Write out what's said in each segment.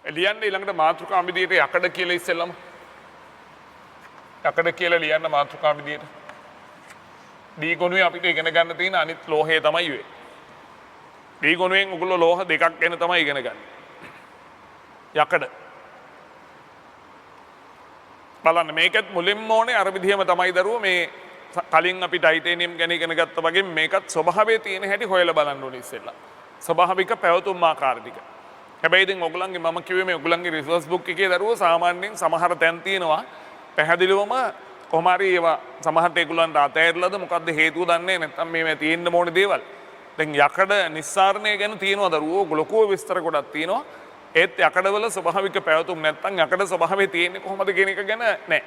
ලියන්න ඊළඟට මාතෘකා විදියට යකඩ කියලා ඉස්සෙල්ලම යකඩ කියලා ලියන්න මාතෘකා විදියට දී ගොනුවේ අපිට ඉගෙන ගන්න තියෙන අනිත් ලෝහය තමයි වෙන්නේ. දී ගොනුවෙන් උගල ලෝහ දෙකක් ගැන තමයි ඉගෙන ගන්න. යකඩ බලන්න මේකත් මුලින්ම ඕනේ අර විදිහම තමයි දරුවෝ මේ කලින් අපි ටයිටේනියම් ගැන ඉගෙන ගත්තා වගේ මේකත් ස්වභාවයේ තියෙන හැටි හොයලා බලන්න ඕනේ ඉස්සෙල්ලා. ස්වභාවික පැවතුම් ආකාර ටික. හැබැයි ඉතින් ඔයගලන්ගේ මම කිව්වේ මේ ඔයගලන්ගේ රිසර්ච් බුක් එකේ දරුවෝ සාමාන්‍යයෙන් සමහර තැන් තියෙනවා පැහැදිලිවම කොහොම හරි ඒවා සමහරට ඒගොල්ලන්ට අතෑරලාද මොකද්ද හේතුව දන්නේ නැත්නම් මේ තියෙන්න ඕනේ දේවල්. දැන් යකඩ නිස්සාරණය ගැන තියෙනවා දරුවෝ ලොකු විස්තර ගොඩක් තියෙනවා. ඒත් යකඩවල ස්වභාවික පැවතුම් නැත්නම් යකඩ ස්වභාවයේ තියෙන්නේ කොහොමද කියන එක ගැන නැහැ.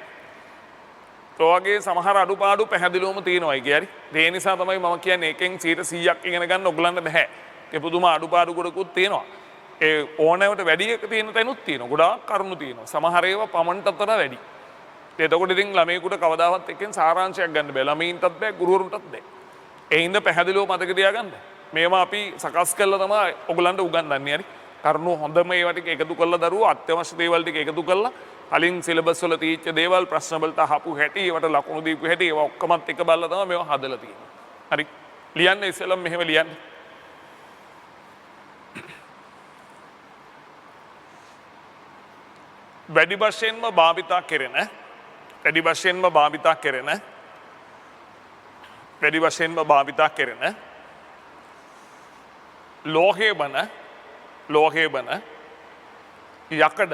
ඒ වගේ සමහර අඩුපාඩු පැහැදිලිවම තියෙනවා කියන්නේ. ඒ නිසා තමයි මම කියන්නේ එකෙන් 100%ක් ඉගෙන ගන්න ඔයගලන්ට බෑ. ඒ පුදුම අඩුපාඩු ගොඩකුත් තියෙනවා. ඒ ඕනෑමට වැඩි එක තියෙන තැනුත් තියෙනවා. ගොඩාක් කරුණු තියෙනවා. සමහර ඒවා පමණටත් වඩා වැඩි. එතකොට ඉතින් ළමයෙකුට කවදාවත් එකෙන් සාරාංශයක් ගන්න බෑ. ළමයින්ටත් බෑ, ගුරුවරුන්ටත් බෑ. ඒ හින්දා පැහැදිලිව මතක තියාගන්න. මේවා අපි සකස් කළා තමයි ඔයගලන්ට උගන්වන්නේ හරි. කරුණු හොඳම ඒවා ටික එකතු කරලා දරුවෝ අත්‍යවශ්‍ය දේවල් ටික එකතු කරලා කලින් සිලබස් වල තීච්ච දේවල් ප්‍රශ්න වලට අහපු හැටි ඒවට ලකුණු දීපු හැටි ඒවා ඔක්කොමත් එක බලලා තමයි මේවා හදලා තියෙන්නේ. හරි. ලියන්න ඉස්සෙල්ලම මෙහෙම ලියන්න. වැඩි වශයෙන්ම භාවිතා කෙරෙන වැඩි වශයෙන්ම භාවිතා කෙරෙන ලෝහය බන යකඩ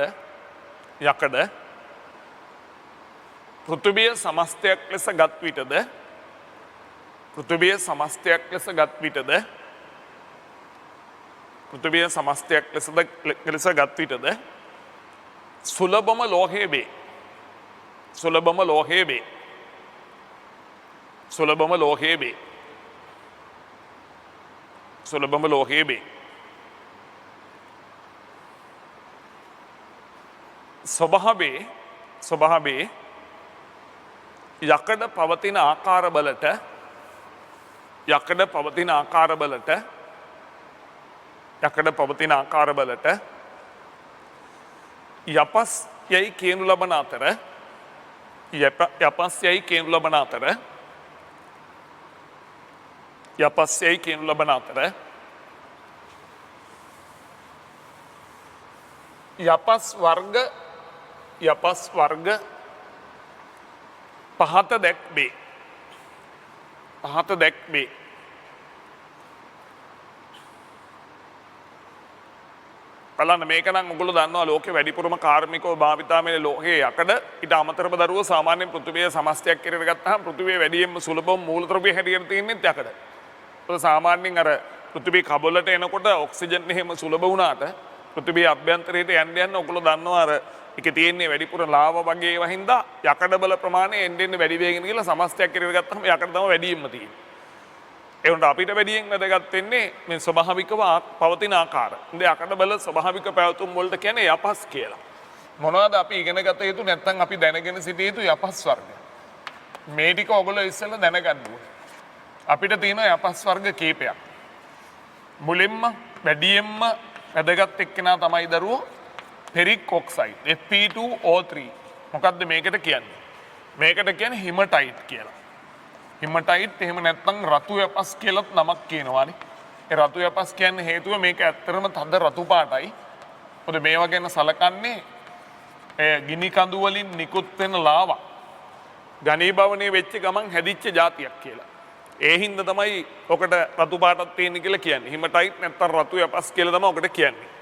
පෘථිවිය සමස්තයක් ලෙස ගත් විටද සුලභම ලෝහයේ වේ. ස්වභාවේ යකඩ පවතින ආකාර බලට යපස් යයි කියනු ලබන අතර යපස් වර්ග පහත දැක්වේ. බලන්න මේක නම් ඔයගොල්ලෝ දන්නවා ලෝකේ වැඩිපුරම කාර්මිකව භාවිතා මේ ලෝහයේ යකඩ ඊට අමතරව දරුවෝ සාමාන්‍ය පෘථිවිය සමස්තයක් කියලා ගත්තාම පෘථිවිය වැඩියෙන්ම සුලභම මූලද්‍රව්‍ය හැටියට තියෙන්නේ යකඩ. ඒක සාමාන්‍යයෙන් අර පෘථිවිය කබලට එනකොට ඔක්සිජන් එහෙම සුලභ වුණාට පෘථිවිය අභ්‍යන්තරයට යන්න ඔයගොල්ලෝ දන්නවා අර ඒකේ තියෙන්නේ වැඩිපුර ලාව වගේ ඒවා හින්දා යකඩ බල ප්‍රමාණය එන්න වැඩි වෙගෙන ගිහලා සමස්තයක් කියලා ගත්තාම යකඩ තමයි වැඩියෙන්ම තියෙන්නේ. ඒ වුණාට අපිට වැඩියෙන් වැදගත් වෙන්නේ මේ ස්වභාවිකව පවතින ආකාර. ඉතින් යකඩ බල ස්වභාවික පැවතුම් වලට කියන්නේ යපස් කියලා. මොනවද අපි ඉගෙන ගත යුතු නැත්නම් අපි දැනගෙන සිටිය යුතු යපස් වර්ග. මේ ටික ඔයගොල්ලෝ ඉස්සෙල්ලා දැනගන්න ඕනේ. අපිට තියෙන යපස් වර්ග කීපයක්. මුලින්ම වැඩියෙන්ම වැදගත් එක්කෙනා තමයි දරුවෝ ෆෙරික් ඔක්සයිඩ් Fe2O3. මොකද්ද මේකට කියන්නේ? මේකට කියන්නේ හිමටයිට් කියලා. හිමටයිට් එහෙම නැත්නම් රතු යපස් කියලාත් නමක් කියනවානේ. ඒ රතු යපස් කියන්නේ හේතුව මේක ඇත්තටම තද රතු පාටයි. මොකද මේවා ගැන සලකන්නේ ගිනි කඳු වලින් නිකුත් වෙන ලාවා ඝනීභවණය වෙච්ච ගමන් හැදිච්ච જાතියක් කියලා. ඒ හින්දා තමයි ඔකට රතු පාටක් තියෙන්නේ කියලා කියන්නේ. හිමටයිට් නැත්නම් රතු යපස් කියලා තමයි ඔකට කියන්නේ.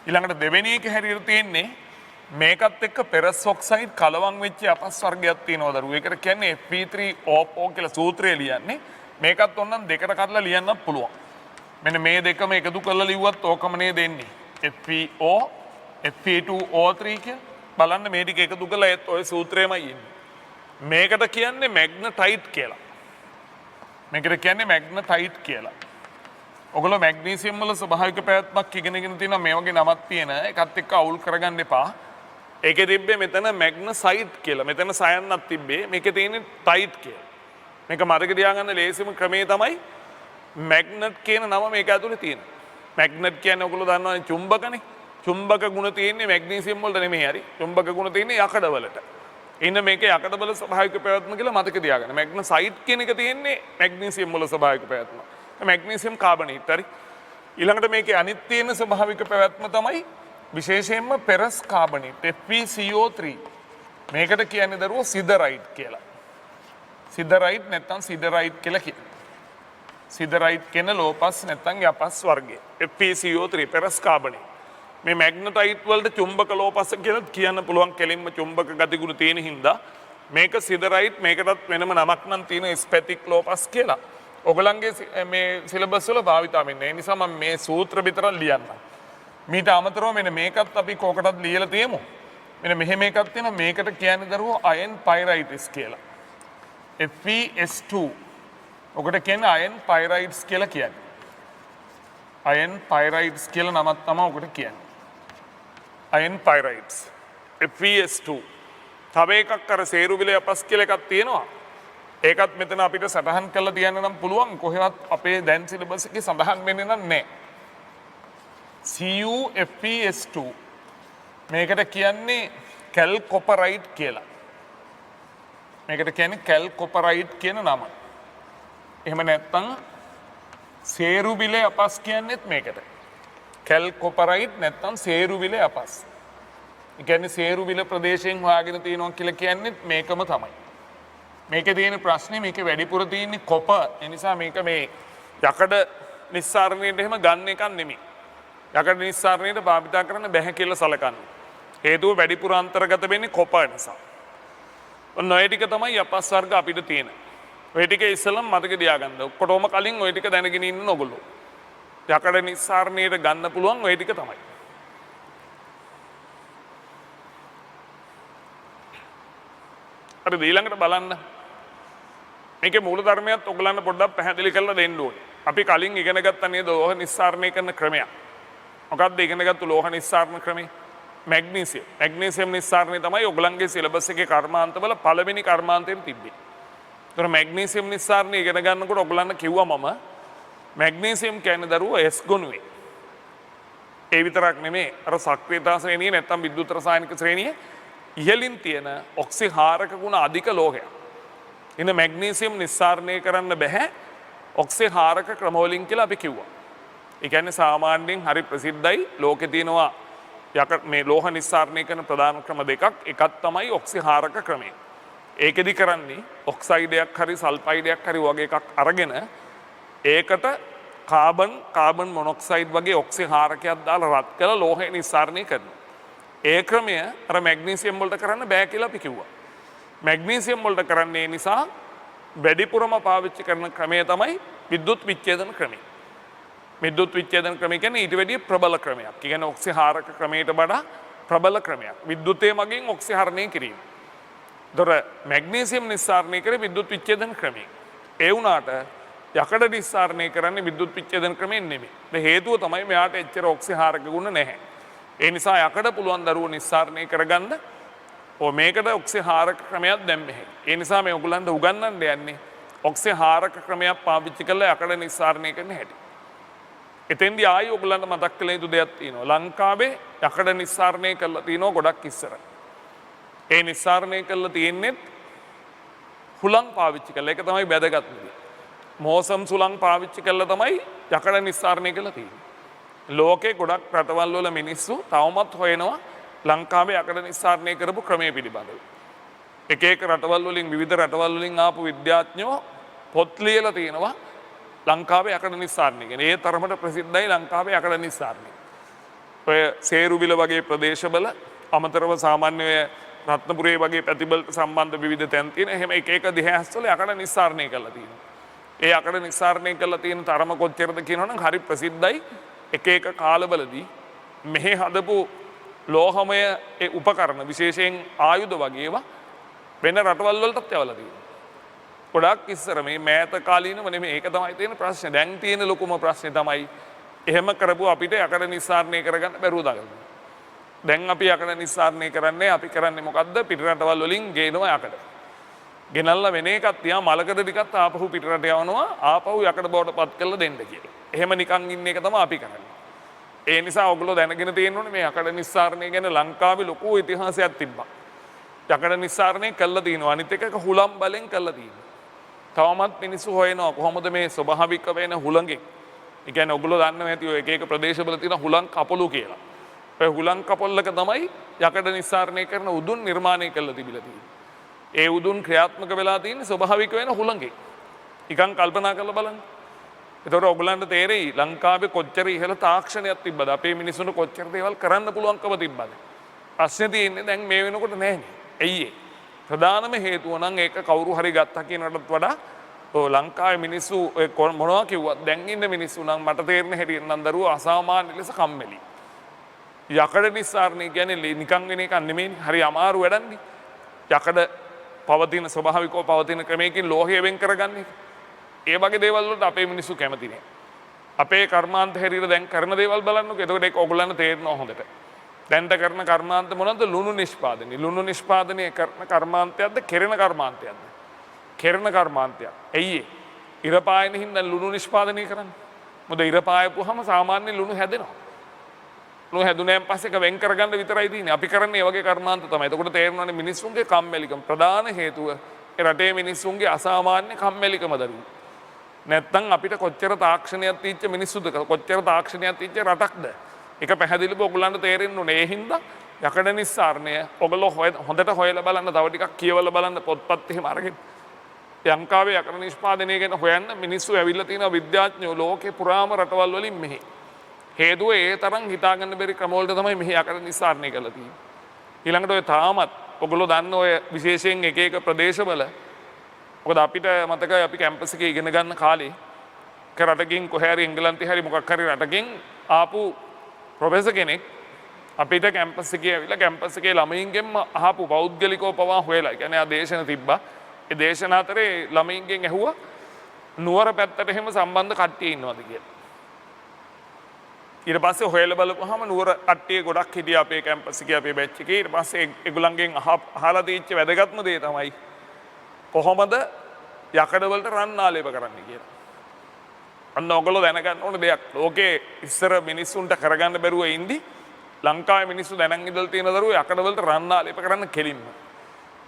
ඊළඟට දෙවෙනි එක හැටියට තියෙන්නේ මේකත් එක්ක පෙරස් ඔක්සයිඩ් කලවම් වෙච්ච යපස් වර්ගයක් තියෙනවා දරුවෝ. ඒකට කියන්නේ Fe3O4 කියලා සූත්‍රය ලියන්නේ. මේකත් ඕනනම් දෙකට කඩලා ලියන්නත් පුළුවන්. මෙන්න මේ දෙකම එකතු කරලා ලිව්වත් ඕකම නේද එන්නේ. FeO Fe2O3 කියලා. බලන්න මේ ටික එකතු කරලා ඒත් ওই සූත්‍රයමයි එන්නේ. මේකට කියන්නේ මැග්නටයිට් කියලා. ඔගොල්ලෝ මැග්නීසියම් වල ස්වභාවික පැවැත්මක් ඉගෙනගෙන තියෙනවා මේ වගේ නමක් තියෙන එකත් එක්ක අවුල් කරගන්න එපා. ඒකේ තිබ්බේ මෙතන මැග්නසයිට් කියලා. මෙතන සයන්නක් තිබ්බේ. මේකේ තියෙන්නේ ටයිට් කියලා. මේක මතක තියාගන්න ලේසිම ක්‍රමේ තමයි මැග්නට් කියන නම මේක ඇතුලේ තියෙනවා. මැග්නට් කියන්නේ ඔයගොල්ලෝ දන්නවනේ චුම්බකනේ. චුම්බක ගුණ තියෙන්නේ මැග්නීසියම් වලට නෙමෙයි හරි. චුම්බක ගුණ තියෙන්නේ යකඩ වලට. ඉන්න මේකේ යකඩ වල ස්වභාවික පැවැත්ම කියලා මතක තියාගන්න. මැග්නසයිට් කියන එක තියෙන්නේ මැග්නීසියම් වල ස්වභාවික පැවැත්ම. මැග්නීසියම් කාබනේට් හරි. ඊළඟට මේකේ අනිත් තියෙන ස්වභාවික පැවැත්ම තමයි විශේෂයෙන්ම පෙරස් කාබනේට් FeCO3. මේකට කියන්නේ දරුවෝ සිදරයිට් කියලා. සිදරයිට් නැත්නම් සිදරයිට් කියලා කියනවා. සිදරයිට් කියන ලෝපස් නැත්නම් යපස් වර්ගය. FeCO3 පෙරස් carbonate. මේ මැග්නටයිට් වලට චුම්බක ලෝපස් කියලා කියන්න පුළුවන් කෙලින්ම චුම්බක ගතිගුණ තියෙන හින්දා මේක සිදරයිට් මේකටත් වෙනම නමක් නම් තියෙන ස්පැතික් ලෝපස් කියලා. ඔයගලන්ගේ මේ සිලබස් වල භාවිතා වෙන්නේ. ඒ නිසා මම මේ සූත්‍ර විතරක් ලියන්නම්. මීට අමතරව මෙන්න මේකත් අපි කෝකටත් ලියලා තියමු. මෙන්න මෙහෙම එකක් තියෙනවා මේකට කියන්නේ දරුවෝ අයන් පයිරයිටිස් කියලා. FeS2. ඔකට කියන්නේ අයන් පයිරයිට්ස් කියලා කියන්නේ. අයන් පයිරයිට්ස් කියලා නමක් තමයි ඔකට කියන්නේ. අයන් පයිරයිට්ස් FeS2. තව එකක් අර සේරුවිල යපස් කියලා එකක් තියෙනවා. ඒකත් මෙතන අපිට සටහන් කරලා තියන්න නම් පුළුවන්. කොහෙවත් අපේ දැන් සිලබස් එකේ සඳහන් වෙන්නේ නැහැ. CuFeS2 මේකට කියන්නේ කැල්කොපරයිට් කියලා. මේකට කියන්නේ කැල්කොපරයිට් කියන නම. එහෙම නැත්නම් සේරුවිල යපස් කියන්නේත් මේකට. කැල්කොපරයිට් නැත්නම් සේරුවිල යපස්. ඒ කියන්නේ සේරුවිල ප්‍රදේශයෙන් හොයාගෙන තියෙනවා කියලා කියන්නේ මේකම තමයි. මේකේ තියෙන ප්‍රශ්නේ මේකේ වැඩිපුර තියෙන්නේ කොපර්. ඒ නිසා මේක මේ යකඩ නිස්සාරණයට එහෙම ගන්න එකක් නෙමෙයි. යකඩ නිස්සාරණයට භාවිතා කරන්න බැහැ කියලා සලකන්නේ. හේතුව වැඩිපුර අන්තර්ගත වෙන්නේ කොපර් නිසා. ඔන්න ඔය ටික තමයි යපස් වර්ග අපිට තියෙන. ඔය ටික ඉස්සෙල්ලම මතක තියාගන්න. ඔක්කොටම කලින් ඔය ටික දැනගෙන ඉන්න ඕගොල්ලෝ. යකඩ නිස්සාරණයට ගන්න පුළුවන් ඔය ටික තමයි. හරි ඊළඟට බලන්න. මේකේ මූල ධර්මයක් ඔයගලන්ට පොඩ්ඩක් පැහැදිලි කරලා දෙන්න ඕනේ. අපි කලින් ඉගෙන ගත්ත නේද ලෝහ නිස්සාරණය කරන ක්‍රමයක්. මොකක්ද ඉගෙන ගත්තු ලෝහ නිස්සාරණ ක්‍රමය? මැග්නීසියම්. මැග්නීසියම් නිස්සාරණය තමයි ඔයගලන්ගේ සිලබස් එකේ කර්මාන්තවල පළවෙනි කර්මාන්තයෙන් තිබ්බේ. ඒතර මැග්නීසියම් නිස්සාරණය ඉගෙන ගන්නකොට ඔයගලන්ට කිව්වා මම මැග්නීසියම් කියන්නේ දරුවෝ S ගුණුවේ. ඒ විතරක් නෙමෙයි අර සක්‍රියතා ශ්‍රේණිය නැත්නම් විද්‍යුත් රසායනික ශ්‍රේණිය ඉහළින් තියෙන ඔක්සිහාරක ගුණ අධික ලෝහයක්. ඉතින් මැග්නීසියම් නිස්සාරණය කරන්න බෑ ඔක්සිහාරක ක්‍රමවලින් කියලා අපි කිව්වා. ඒ කියන්නේ සාමාන්‍යයෙන් හරි ප්‍රසිද්ධයි ලෝකේ තියෙනවා මේ ලෝහ නිස්සාරණය කරන ප්‍රධාන ක්‍රම දෙකක්. එකක් තමයි ඔක්සිහාරක ක්‍රමය. ඒකෙදි කරන්නේ ඔක්සයිඩයක් හරි සල්ෆයිඩයක් හරි වගේ එකක් අරගෙන ඒකට කාබන් මොනොක්සයිඩ් වගේ ඔක්සිහාරකයක් දාලා රත් කරලා ලෝහය නිස්සාරණය කරනවා. ඒ ක්‍රමය අර මැග්නීසියම් වලට කරන්න බෑ කියලා අපි කිව්වා. මැග්නීසියම් වලට කරන්නේ නිසා වැඩිපුරම පාවිච්චි කරන ක්‍රමය තමයි විද්‍යුත් විච්ඡේදන ක්‍රමය. විද්‍යුත් විච්ඡේදන ක්‍රමය කියන්නේ ඊට වැඩිය ප්‍රබල ක්‍රමයක්. ඒ කියන්නේ ඔක්සිහාරක ක්‍රමයට වඩා ප්‍රබල ක්‍රමයක්. විද්‍යුතය මගින් ඔක්සිහරණය කිරීම. දොර මැග්නීසියම් නිස්සාරණය කරේ විද්‍යුත් විච්ඡේදන ක්‍රමය. ඒ වුණාට යකඩ නිස්සාරණය කරන්නේ විද්‍යුත් විච්ඡේදන ක්‍රමයෙන් නෙමෙයි. ඒ හේතුව තමයි මෙයාට එච්චර ඔක්සිහාරක ගුණ නැහැ. ඒ නිසා යකඩ පුළුවන් දරුවෝ නිස්සාරණය කරගන්න මේකට ඔක්සිහාරක ක්‍රමයක් දැම්මේ. ඒ නිසා මේ ඔයගලන්ට උගන්වන්න යන්නේ ඔක්සිහාරක ක්‍රමයක් පාවිච්චි කරලා යකඩ නිස්සාරණය කරන හැටි. එතෙන්දී ආයි ඔයගලන්ට මතක් කළ යුතු දෙයක් තියෙනවා. ලංකාවේ යකඩ නිස්සාරණය කරලා තියෙනවා ගොඩක් ඉස්සර. ඒ නිස්සාරණය කරලා තියෙන්නේ හුලං පාවිච්චි කරලා. ඒක තමයි වැදගත් දේ. මෝසම් සුලං පාවිච්චි කරලා තමයි යකඩ නිස්සාරණය කරලා තියෙන්නේ. ලෝකේ ගොඩක් රටවල් වල මිනිස්සු තවමත් හොයනවා ලංකාවේ යකඩ නිස්සාරණය කරපු ක්‍රමය පිළිබඳව. එක එක රටවල් වලින් විවිධ රටවල් වලින් ආපු විද්‍යාඥයෝ පොත් ලියලා තියෙනවා ලංකාවේ යකඩ නිස්සාරණය ගැන. ඒ තරමට ප්‍රසිද්ධයි ලංකාවේ යකඩ නිස්සාරණය. ඔය සේරුවිල වගේ ප්‍රදේශවල අමතරව සාමාන්‍ය රත්නපුරේ වගේ පැතිවලට සම්බන්ධ විවිධ තැන් තියෙන එහෙම එක එක දිහාස්වල යකඩ නිස්සාරණය කරලා තියෙනවා. ඒ යකඩ නිස්සාරණය කරලා තියෙන තරම කොච්චරද කියනවනම් හරි ප්‍රසිද්ධයි. එක එක කාලවලදී මෙහි හදපු ලෝහමය උපකරණ විශේෂයෙන් ආයුධ වගේ ඒවා වෙන රටවල් වලටත් යවලා තියෙනවා. ගොඩක් ඉස්සර මේ මෑත කාලීනව නෙමෙයි ඒක තමයි තියෙන ප්‍රශ්නේ. දැන් තියෙන ලොකුම ප්‍රශ්නේ තමයි එහෙම කරපු අපිට යකඩ නිස්සාරණය කරගන්න බැරුව දාගන්න. දැන් අපි යකඩ නිස්සාරණය කරන්නේ අපි කරන්නේ මොකද්ද? පිට රටවල් වලින් ගේනවා යකඩ. ගෙනල්ලා වෙන එකක් තියා මලකඩ ටිකක් ආපහු පිට රට යවනවා ආපහු යකඩ බවට පත් කරලා දෙන්න කියලා. එහෙම නිකන් ඉන්න එක තමයි අපි කරන්නේ. ඒ නිසා ඔයගොල්ලෝ දැනගෙන තියෙන්න ඕනේ මේ යකඩ නිස්සාරණය ගැන ලංකාවේ ලොකු ඉතිහාසයක් තිබ්බා. යකඩ නිස්සාරණය කළා තියෙනවා. අනිත් එක හුලම් බලෙන් කළා තියෙනවා. තවමත් මිනිස්සු හොයනවා කොහොමද මේ ස්වභාවික වෙන හුළඟෙන්. ඒ කියන්නේ ඔයගොල්ලෝ දන්නවා ඇති ඔය එක එක ප්‍රදේශවල තියෙන හුලං කපළු කියලා. ඔය හුලං කපොල්ලක තමයි යකඩ නිස්සාරණය කරන උදුන් නිර්මාණය කරලා තිබිලා තියෙන්නේ. ඒ උදුන් ක්‍රියාත්මක වෙලා තියෙන්නේ ස්වභාවික වෙන හුළඟෙන්. නිකන් කල්පනා කරලා බලන්න. ඒතකොට ඔයගලන්ට තේරෙයි ලංකාවේ කොච්චර ඉහළ තාක්ෂණයක් තිබ්බද? අපේ මිනිස්සුන්ට කොච්චර දේවල් කරන්න පුළුවන්කම තිබ්බද? ප්‍රශ්නේ තියෙන්නේ දැන් මේ වෙනකොට නැහැනේ. ඇයි ඒ? ප්‍රධානම හේතුව නම් ඒක කවුරු හරි ගත්තා කියනකටත් වඩා ලංකාවේ මිනිස්සු මොනවා කිව්වත් දැන් ඉන්න මිනිස්සු නම් මට තේරෙන හැටියට නම් දරුවෝ අසාමාන්‍ය ලෙස කම්මැලි. යකඩ නිස්සාරණය කියන්නේ නිකන් වෙන එකක් නෙමෙයිනේ. හරි අමාරු වැඩන්නේ. යකඩ පවතින ස්වභාවිකව පවතින ක්‍රමයකින් ලෝහය වෙන් කරගන්න එක. ඒ වගේ දේවල් වලට අපේ මිනිස්සු කැමති නෑ. අපේ කර්මාන්ත හැටියට දැන් කරන දේවල් බලන්නකෝ. එතකොට ඒක ඔයගොල්ලන්ට තේරෙනවා හොඳට. දැන්ට කරන කර්මාන්ත මොනවද? ලුණු නිෂ්පාදනය. ලුණු නිෂ්පාදනය කරන කර්මාන්තයක්ද කෙරෙන කර්මාන්තයක්ද? කෙරෙන කර්මාන්තයක්. ඇයි ඒ? ඉර පායන හින්දා ලුණු නිෂ්පාදනය කරන්නේ. මොකද ඉර පායපුවාම සාමාන්‍ය ලුණු හැදෙනවා. ලුණු හැදුනෑන් පස්සේ ඒක වෙන් කරගන්න විතරයි තියෙන්නේ. අපි කරන්නේ මේ වගේ කර්මාන්ත තමයි. එතකොට තේරෙනවානේ මිනිස්සුන්ගේ කම්මැලිකම ප්‍රධාන හේතුව ඒ රටේ මිනිස්සුන්ගේ අසාමාන්‍ය කම්මැලිකම දරුවෝ. නැත්තම් අපිට කොච්චර තාක්ෂණයක් තියච්ච මිනිස්සුද කොච්චර තාක්ෂණයක් තියච්ච රටක්ද? ඒක පැහැදිලිව ඔයගොල්ලන්ට තේරෙන්න ඕනේ. ඒ හින්දා යකඩ නිස්සාරණය ඔයගොල්ලෝ හොඳට හොයලා බලන්න, තව ටිකක් කියවලා බලන්න, පොත්පත් එහෙම අරගෙන. ලංකාවේ යකඩ නිෂ්පාදනය ගැන හොයන්න මිනිස්සු ඇවිල්ලා තියෙනවා විද්‍යාඥයෝ ලෝකේ පුරාම රටවල් වලින් මෙහි. හේතුව ඒ තරම් හිතාගන්න බැරි ක්‍රමවලට තමයි මෙහි යකඩ නිස්සාරණය කරලා තියෙන්නේ. ඊළඟට ඔය තාමත් ඔයගොල්ලෝ දන්න ඔය විශේෂයෙන් එක එක ප්‍රදේශවල මොකද අපිට මතකයි අපි කැම්පස් එකේ ඉගෙන ගන්න කාලේ රටකින් කොහේ හරි එංගලන්තේ හරි මොකක් හරි රටකින් ආපු ප්‍රොෆෙසර් කෙනෙක් අපිට කැම්පස් එකේ ඇවිල්ලා කැම්පස් එකේ ළමයින්ගෙන්ම අහපු පෞද්ගලිකව පවා හොයලා. ඒ කියන්නේ ආ දේශන තිබ්බා. ඒ දේශන අතරේ ළමයින්ගෙන් ඇහුවා නුවර පැත්තට එහෙම සම්බන්ධ කට්ටිය ඉන්නවද කියලා. ඊට පස්සේ හොයලා බලපුවාම නුවර කට්ටිය ගොඩක් හිටියා අපේ කැම්පස් එකේ අපේ බැච් එකේ. ඊට පස්සේ ඒගොල්ලන්ගෙන් අහලා තීච්ච වැදගත්ම දේ තමයි කොහොමද යකඩ වලට රන් ආලේප කරන්න කියලා. අන්න ඔයගොල්ලෝ දැනගන්න ඕන දෙයක්. ලෝකේ ඉස්සර මිනිස්සුන්ට කරගන්න බැරුව ඉඳි ලංකාවේ මිනිස්සු දැනන් ඉඳලා තියෙන දරුවෝ යකඩ වලට රන් ආලේප කරන්න කෙලින්ම.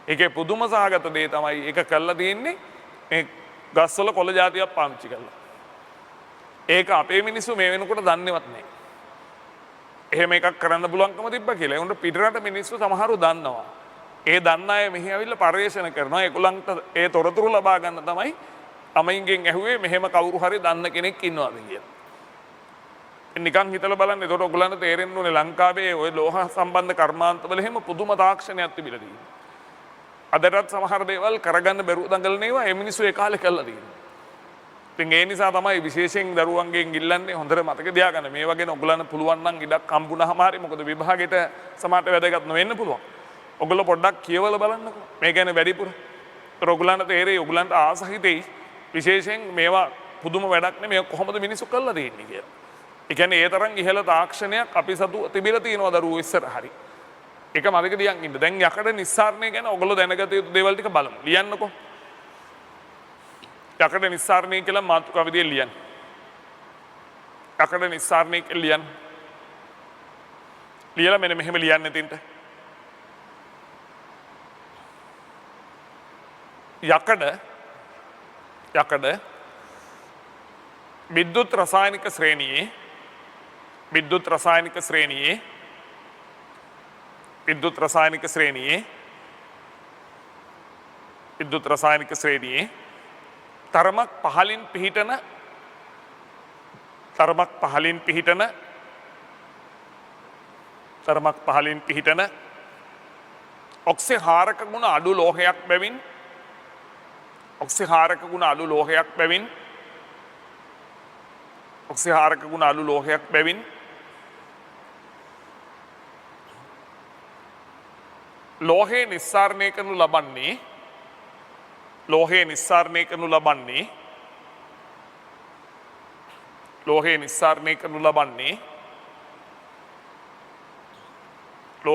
ඒකේ පුදුම සහගත දේ තමයි ඒක කළා තියෙන්නේ මේ ගස්වල කොළ జాතියක් පාවිච්චි කරලා. ඒක අපේ මිනිස්සු මේ වෙනකොට දන්නේවත් නැහැ. එහෙම එකක් කරන්න පුළුවන්කම තිබ්බා කියලා. ඒ උන්ට පිටරට මිනිස්සු සමහරව දන්නවා. ඒ දන්න අය මෙහි ඇවිල්ලා පරිශන කරනවා. ඒගොල්ලන්ට ඒ තොරතුරු ලබා ගන්න තමයි ළමයින්ගෙන් ඇහුවේ මෙහෙම කවුරු හරි දන්න කෙනෙක් ඉන්නවද කියලා. නිකන් හිතලා බලන්න. ඒතකොට ඔයගොල්ලන්ට තේරෙන්න ඕනේ ලංකාවේ ওই ලෝහ සම්බන්ධ කර්මාන්තවල එහෙම පුදුම තාක්ෂණයක් තිබිලා තියෙනවා. අදටත් සමහර දේවල් කරගන්න බැරුව දඟලන ඒවා මේ මිනිස්සු ඒ කාලේ කළා තියෙනවා. ඉතින් ඒ නිසා තමයි විශේෂයෙන් දරුවන්ගෙන් ඉල්ලන්නේ හොඳට මතක තියාගන්න. මේ වගේ ඔයගොල්ලන්ට පුළුවන් නම් ඉඩක් හම්බුනහම හරි මොකද විභාගෙට සමහරට වැදගත් නොවෙන්න පුළුවන්. ඔයගොල්ලෝ පොඩ්ඩක් කියවලා බලන්නකෝ. මේ ගැන වැඩිපුර. ඒතර ඔයගොල්ලන්ට තේරෙයි ඔයගොල්ලන්ට ආස හිතෙයි විශේෂයෙන් මේවා පුදුම වැඩක් නෙමෙයි කොහොමද මිනිස්සු කළා දෙන්නේ කියලා. ඒ කියන්නේ ඒ තරම් ඉහළ තාක්ෂණයක් අපි සතු තිබිලා තියෙනවා දරුවෝ ඉස්සර හරි. ඒක මතක තියන් ඉන්න. දැන් යකඩ නිස්සාරණය ගැන ඔයගොල්ලෝ දැනගත යුතු දේවල් ටික බලමු. ලියන්නකෝ. යකඩ නිස්සාරණය කියලා මාතෘකාව විදියට ලියන්න. යකඩ නිස්සාරණය කියලා ලියන්න. ලියලා මෙන්න මෙහෙම ලියන්න තින්ට. යකඩ විද්‍යුත් රසායනික ශ්‍රේණියේ තරමක් පහලින් පිහිටන ඔක්සිහාරක ගුණ අඩු ලෝහයක් බැවින්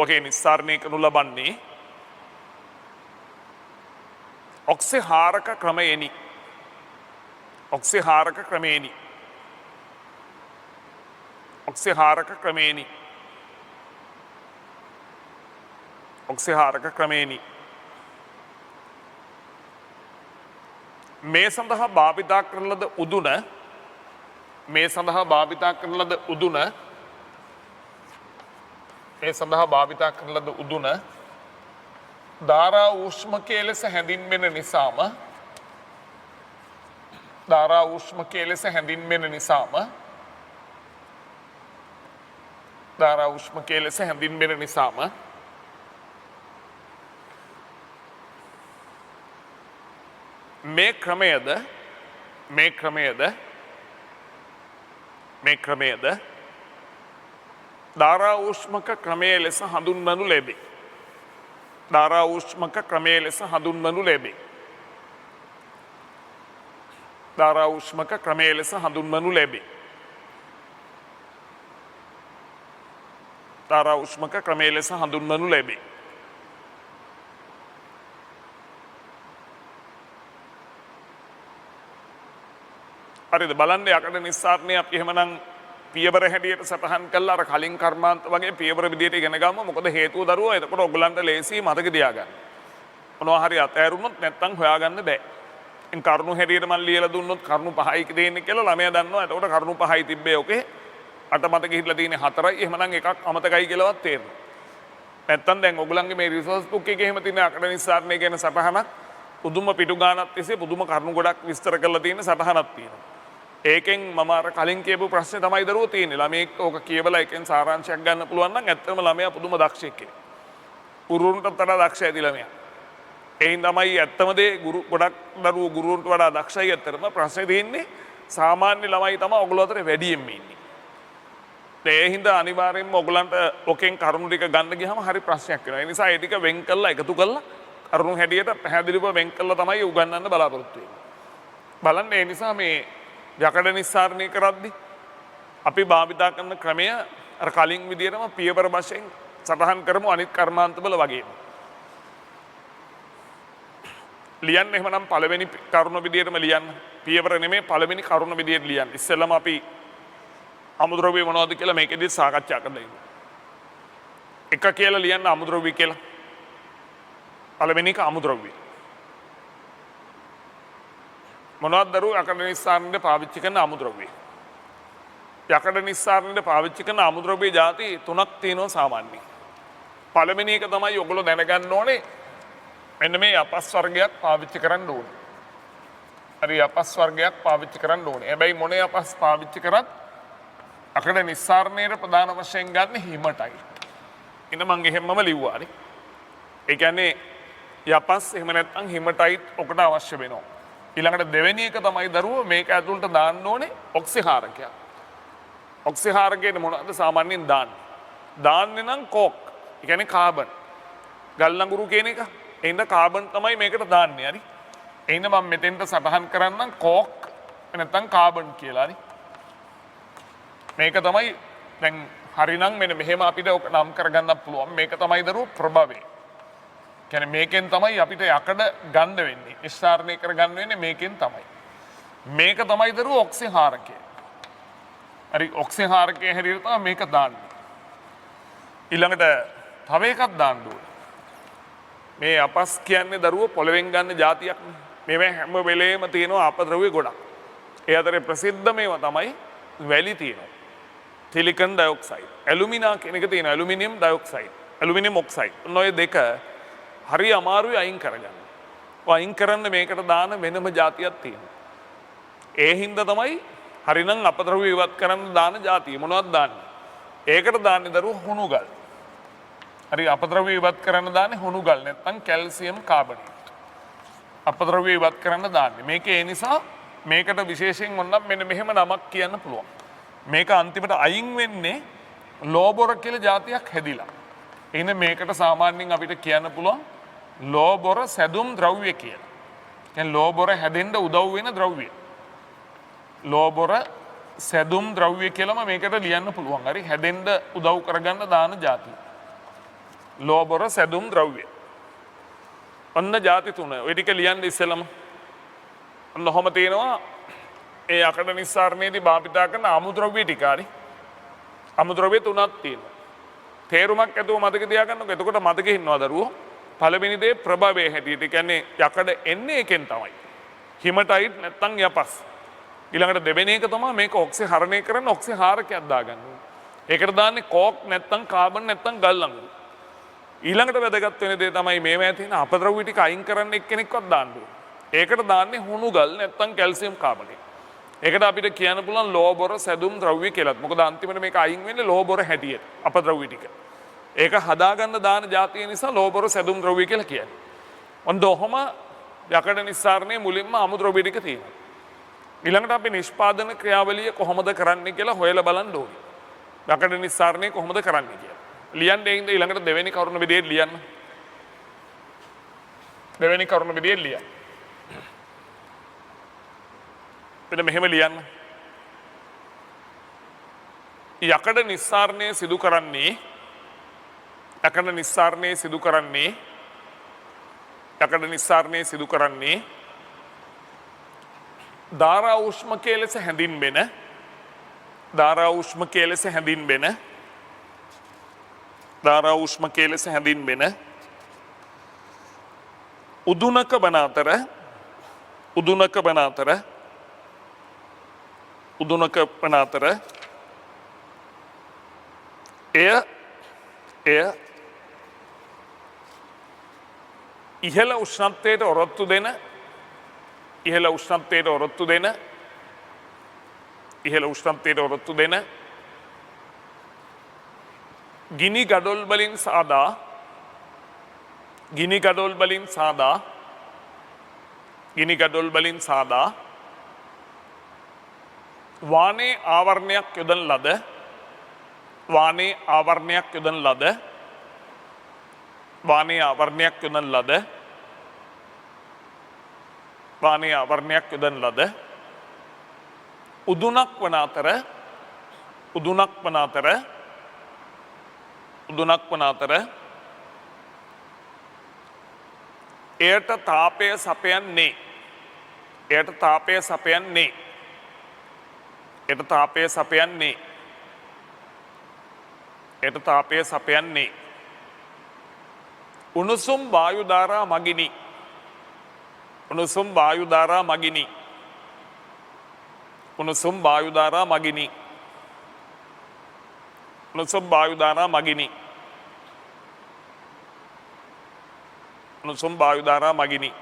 ලෝහය නිස්සාරණය කරනු ලබන්නේ ඔක්සිහාරක ක්‍රමයෙනි. ඔක්සිහාරක ක්‍රමේනි. ඔක්සිහාරක ක්‍රමේනි. මේ සඳහා භාවිතා කරන ලද උදුන මේ සඳහා භාවිතා කරන ලද උදුන මේ සඳහා භාවිතා කරන ලද උදුන ධාරා ඌෂ්මකයේ ලෙස හැඳින්වෙන නිසාම ධාරා ඌෂ්මකයේ ලෙස හැඳින්වෙන නිසාම ධාරා ඌෂ්මකයේ ලෙස හැඳින්වෙන නිසාම මේ ක්‍රමයද ධාරා ඌෂ්මක ක්‍රමයේ ලෙස හඳුන්වනු ලැබේ. ධාරා ඌෂ්මක ක්‍රමයේ ලෙස හඳුන්වනු ලැබේ. ධාරා ඌෂ්මක ක්‍රමයේ ලෙස හඳුන්වනු ලැබේ. ධාරා ඌෂ්මක ක්‍රමයේ ලෙස හඳුන්වනු ලැබේ. හරිද? බලන්න යකඩ නිස්සාරණය අපි එහෙමනම් පියවර හැටියට සටහන් කළා. අර කලින් කර්මාන්ත වගේ පියවර විදියට ඉගෙන ගමු. මොකද හේතුව දරුවා එතකොට ඔයගලන්ට ලේසි මතක තියාගන්න. මොනවා හරි අතෑරුනොත් නැත්තම් හොයාගන්න බෑ. ඉන් කරුණු හැටියට මම ලියලා දුන්නොත් කරුණු 5යි තියෙන්නේ කියලා ළමයා දන්නවා. එතකොට කරුණු 5යි තිබ්බේ ඔකේ. අට මතක හිටලා තියෙන්නේ 4යි. එහෙමනම් එකක් අමතකයි කියලාවත් තේරෙනවා. නැත්තම් දැන් ඔයගලන්ගේ මේ රිසෝස් බුක් එකේ එහෙම තියෙන යකඩ නිස්සාරණය කියන සටහනක් පුදුම පිටු ගානක් තිස්සේ පුදුම කරුණු ගොඩක් විස්තර කරලා තියෙන සටහනක් තියෙනවා. ඒකෙන් මම අර කලින් කියපු ප්‍රශ්නේ තමයි දරුවෝ තියෙන්නේ. ළමයෙක් ඕක කියවලා එකෙන් සාරාංශයක් ගන්න පුළුවන් නම් ඇත්තටම ළමයා පුදුම දක්ෂයෙක් කෙනෙක්. ගුරුවරුන්ටත් වඩා දක්ෂයි ඇති ළමයා. ඒයින් තමයි ඇත්තම දේ ගොඩක් දරුවෝ ගුරුවරුන්ට වඩා දක්ෂයි ඇත්තටම. ප්‍රශ්නේ තියෙන්නේ සාමාන්‍ය ළමයි තමයි ඔයගොල්ලෝ අතර වැඩියෙන්ම ඉන්නේ. ඒ හින්දා අනිවාර්යෙන්ම ඔයගලන්ට ඔකෙන් කරුණු ටික ගන්න ගියාම හරි ප්‍රශ්නයක් වෙනවා. ඒ නිසා ඒ ටික වෙන් කළා එකතු කළා කරුණු හැටියට පැහැදිලිව වෙන් කළා තමයි උගන්වන්න බලාපොරොත්තු වෙන්නේ. බලන්න ඒ නිසා මේ යකඩ නිස්සාරණය කරද්දී අපි භාවිතා කරන ක්‍රමය අර කලින් විදියටම පියවර වශයෙන් සටහන් කරමු අනිත් කර්මාන්තවල වගේම. ලියන්න එහෙමනම් පළවෙනි කරුණ විදියටම ලියන්න. පියවර නෙමෙයි පළවෙනි කරුණ විදියට ලියන්න. ඉස්සෙල්ලම අපි අමුද්‍රව්‍ය මොනවද කියලා මේකෙදි සාකච්ඡා කරලා ඉමු. එක කියලා ලියන්න අමුද්‍රව්‍ය කියලා. පළවෙනි එක අමුද්‍රව්‍ය. මොනවද දරුවෝ යකඩ නිස්සාරණයට පාවිච්චි කරන අමුද්‍රව්‍ය? යකඩ නිස්සාරණයට පාවිච්චි කරන අමුද්‍රව්‍ය ಜಾති 3ක් තියෙනවා සාමාන්‍යයෙන්. පළවෙනි එක තමයි ඔයගොල්ලෝ දැනගන්න ඕනේ. මෙන්න මේ අපස් වර්ගයක් පාවිච්චි කරන්න ඕනේ. හරි අපස් වර්ගයක් පාවිච්චි කරන්න ඕනේ. හැබැයි මොනේ අපස් පාවිච්චි කරත් යකඩ නිස්සාරණයට ප්‍රධාන වශයෙන් ගන්න හිමටයි. ඉතින් මම එහෙමම ලිව්වා නේ. ඒ කියන්නේ යපස් එහෙම නැත්නම් හිමටයිට් ඔකට අවශ්‍ය වෙනවා. ඊළඟට දෙවෙනි එක තමයි දරුවෝ මේක ඇතුළට දාන්න ඕනේ ඔක්සිහාරකයක්. ඔක්සිහාරකයට මොනවද සාමාන්‍යයෙන් දාන්නේ? දාන්නේ නම් කෝක්. ඒ කියන්නේ කාබන්. ගල් ලඟුරු කියන එක. එහෙනම් කාබන් තමයි මේකට දාන්නේ. හරි. එහෙනම් මම මෙතෙන්ට සටහන් කරන්නම් කෝක් නැත්නම් කාබන් කියලා. හරි. මේක තමයි දැන් හරිනම් මෙන්න මෙහෙම අපිට ඔක නම් කරගන්න පුළුවන්. මේක තමයි දරුවෝ ප්‍රභවය. කියන්නේ මේකෙන් තමයි අපිට යකඩ ගන්න වෙන්නේ. නිස්සාරණය කරගන්න වෙන්නේ මේකෙන් තමයි. මේක තමයි දරුවෝ ඔක්සිහාරකය. හරි ඔක්සිහාරකයේ හැටියට තමයි මේක දාන්නේ. ඊළඟට තව එකක් දාන්න ඕනේ. මේ අපස් කියන්නේ දරුවෝ පොළවෙන් ගන්න જાතියක් නේ. මේවා හැම වෙලේම තියෙනවා අපද්‍රව්‍ය ගොඩක්. ඒ අතරේ ප්‍රසිද්ධ මේවා තමයි වැලි තියෙනවා. සිලිකන් ඩයොක්සයිඩ්, ඇලුමිනා කියන එක තියෙනවා. Aluminium dioxide, aluminium oxide. ඔය දෙක හරි අමාරුයි අයින් කරගන්න. අයින් කරන්න මේකට දාන වෙනම જાතියක් තියෙනවා. ඒ හින්දා තමයි හරිනම් අපද්‍රව්‍ය ඉවත් කරන්න දාන જાතිය. මොනවද දාන්නේ? ඒකට දාන්නේ දරුවෝ හුණුගල්. හරි අපද්‍රව්‍ය ඉවත් කරන්න දාන්නේ හුණුගල් නැත්නම් කැල්සියම් කාබනේට්. අපද්‍රව්‍ය ඉවත් කරන්න දාන්නේ. මේක ඒ නිසා මේකට විශේෂයෙන් මොනනම් මෙන්න මෙහෙම නමක් කියන්න පුළුවන්. මේක අන්තිමට අයින් වෙන්නේ ලෝබොර කියලා જાතියක් හැදිලා. එහෙනම් මේකට සාමාන්‍යයෙන් අපිට කියන්න පුළුවන් ලෝබොර සැදුම් ද්‍රව්‍ය කියලා. කියන්නේ ලෝබොර හැදෙන්න උදව් වෙන ද්‍රව්‍ය. ලෝබොර සැදුම් ද්‍රව්‍ය කියලාම මේකට ලියන්න පුළුවන්. හරි හැදෙන්න උදව් කරගන්න දාන જાතිය. ලෝබොර සැදුම් ද්‍රව්‍ය. ඔන්න ಜಾති තුන. ඔය ටික ලියන්න ඉස්සෙල්ලම ඔන්න ඔහම තියෙනවා ඒ යකඩ නිස්සාරණයේදී භාවිතා කරන අමුද්‍රව්‍ය ටික. හරි අමුද්‍රව්‍ය තුනක් තියෙනවා. තේරුමක් ඇතුව මතක තියාගන්නකො. එතකොට මතකෙ ඉන්නවා දරුවෝ. පළවෙනි දේ ප්‍රභවයේ හැටියට. ඒ කියන්නේ යකඩ එන්නේ එකෙන් තමයි. හිමටයිට් නැත්තම් යපස්. ඊළඟට දෙවෙනි එක තමයි මේක ඔක්සිහරණය කරන ඔක්සිහාරකයක් දාගන්න ඕනේ. ඒකට දාන්නේ කෝක් නැත්තම් කාබන් නැත්තම් ගල් අඟුරු. ඊළඟට වැදගත් වෙන දේ තමයි මේවා තියෙන අපද්‍රව්‍ය ටික අයින් කරන්න එක්කෙනෙක්වත් දාන්න ඕනේ. ඒකට දාන්නේ හුණු ගල් නැත්තම් කැල්සියම් කාබනේට්. ඒකට අපිට කියන්න පුළුවන් ලෝබොර සැදුම් ද්‍රව්‍ය කියලාත්. මොකද අන්තිමට මේක අයින් වෙන්නේ ලෝබොර හැටියට අපද්‍රව්‍ය ටික. ඒක හදාගන්න දාන જાතිය නිසා ලෝබොර සැදුම් ද්‍රව්‍ය කියලා කියන්නේ. ඔන්න ඔහම යකඩ නිස්සාරණයේ මුලින්ම අමුද්‍රව්‍ය ටික තියෙනවා. ඊළඟට අපි නිෂ්පාදන ක්‍රියාවලිය කොහොමද කරන්නේ කියලා හොයලා බලන්න ඕනේ. යකඩ නිස්සාරණය කොහොමද කරන්නේ කියලා. ලියන්න දෙයින්ද ඊළඟට දෙවෙනි කරුණ විදියට ලියන්න. දෙවෙනි කරුණ විදියට ලියන්න. එතන මෙහෙම ලියන්න. යකඩ නිස්සාරණය සිදු කරන්නේ යකඩ නිස්සාරණය සිදු කරන්නේ ධාරා උෂ්මකයේ ලෙස හැඳින්වෙන උදුනක වන අතර එය ඉහළ උෂ්ණත්වයට ඔරොත්තු දෙන ගිනි ගඩොල් වලින් සාදා වානේ ආවරණයක් යොදන ලද උදුනක් වන අතර එයට තාපය සපයන්නේ උණුසුම් වායු ධාරා මගිනි.